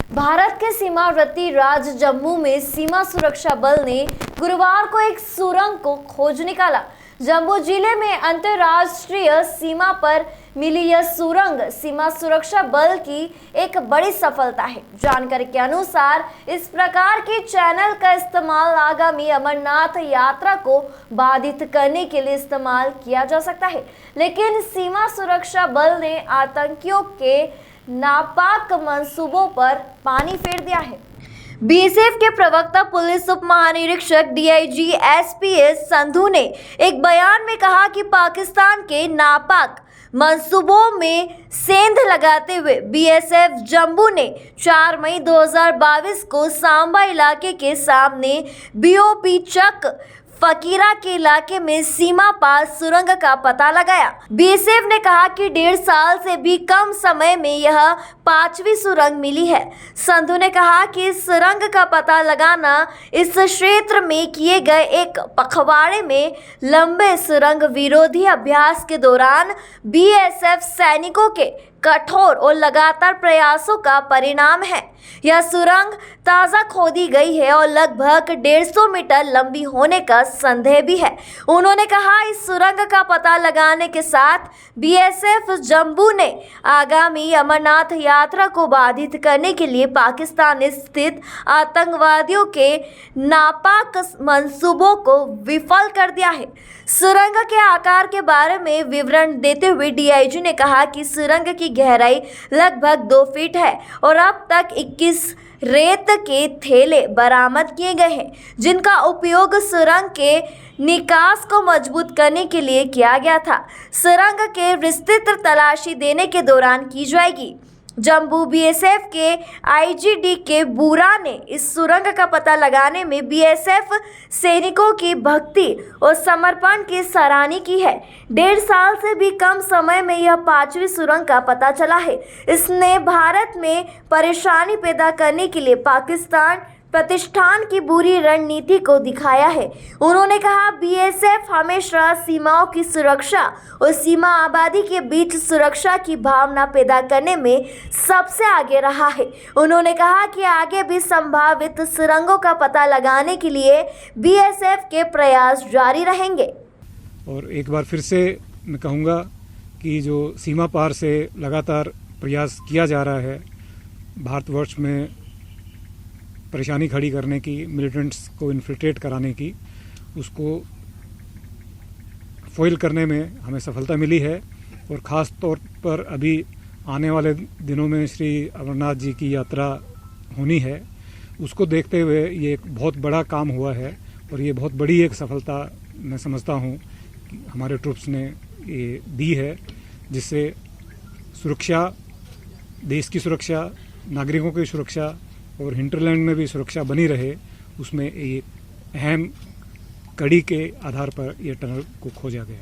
भारत के सीमावर्ती राज्य जम्मू में सीमा सुरक्षा बल ने गुरुवार को एक सुरंग को खोज निकाला। जम्मू जिले में अंतर्राष्ट्रीय सीमा पर मिली यह सुरंग सीमा सुरक्षा बल की एक बड़ी सफलता है। जानकारी के अनुसार इस प्रकार के चैनल का इस्तेमाल आगामी अमरनाथ यात्रा को बाधित करने के लिए इस्तेमाल किया जा सकता है, लेकिन सीमा सुरक्षा बल ने आतंकियों के नापाक मंसूबों पर पानी फेर दिया है। बीएसएफ के प्रवक्ता पुलिस उप महानिरीक्षक डीआईजी एसपीएस संधू ने एक बयान में कहा कि पाकिस्तान के नापाक मंसूबों में सेंध लगाते हुए बीएसएफ जम्मू ने 4 मई 2022 को सांबा इलाके के सामने बीओपी चक फकीरा के इलाके में सीमा पार सुरंग का पता लगाया। बीएसएफ ने कहा कि 1.5 साल से भी कम समय में यह 5वीं सुरंग मिली है। संधू ने कहा कि इस सुरंग का पता लगाना इस क्षेत्र में किए गए एक पखवाड़े में लंबे सुरंग विरोधी अभ्यास के दौरान बीएसएफ सैनिकों के कठोर और लगातार प्रयासों का परिणाम है। यह सुरंग ताज़ा खोदी गई है और लगभग 150 मीटर लंबी होने का संदेह भी है। उन्होंने कहा इस सुरंग का पता लगाने के साथ बीएसएफ जम्मू ने आगामी अमरनाथ यात्रा को बाधित करने के लिए पाकिस्तान स्थित आतंकवादियों के नापाक मंसूबों को विफल कर दिया है। सुरंग के आकार के बारे में विवरण देते हुए डीआईजी ने कहा कि सुरंग की गहराई लगभग 2 फीट है और अब तक 21 रेत के थैले बरामद किए गए हैं, जिनका उपयोग सुरंग के निकास को मजबूत करने के लिए किया गया था। सुरंग के विस्तृत तलाशी देने के दौरान की जाएगी। जम्मू बीएसएफ के आईजीडी के बूरा ने इस सुरंग का पता लगाने में बीएसएफ सैनिकों की भक्ति और समर्पण की सराहना की है। 1.5 साल से भी कम समय में यह 5वीं सुरंग का पता चला है। इसने भारत में परेशानी पैदा करने के लिए पाकिस्तान प्रतिष्ठान की बुरी रणनीति को दिखाया है। उन्होंने कहा बीएसएफ हमेशा सीमाओं की सुरक्षा और सीमा आबादी के बीच सुरक्षा की भावना पैदा करने में सबसे आगे रहा है। उन्होंने कहा कि आगे भी संभावित सुरंगों का पता लगाने के लिए बीएसएफ के प्रयास जारी रहेंगे। और एक बार फिर से मैं कहूँगा कि जो सीमा पार से लगातार प्रयास किया जा रहा है भारतवर्ष में परेशानी खड़ी करने की, मिलिटेंट्स को इन्फिल्ट्रेट कराने की, उसको फॉइल करने में हमें सफलता मिली है। और ख़ास तौर पर अभी आने वाले दिनों में श्री अमरनाथ जी की यात्रा होनी है, उसको देखते हुए ये एक बहुत बड़ा काम हुआ है और ये बहुत बड़ी एक सफलता मैं समझता हूँ कि हमारे ट्रूप्स ने ये दी है, जिससे सुरक्षा, देश की सुरक्षा, नागरिकों की सुरक्षा और हिंटरलैंड में भी सुरक्षा बनी रहे, उसमें एक अहम कड़ी के आधार पर यह टनल को खोजा गया।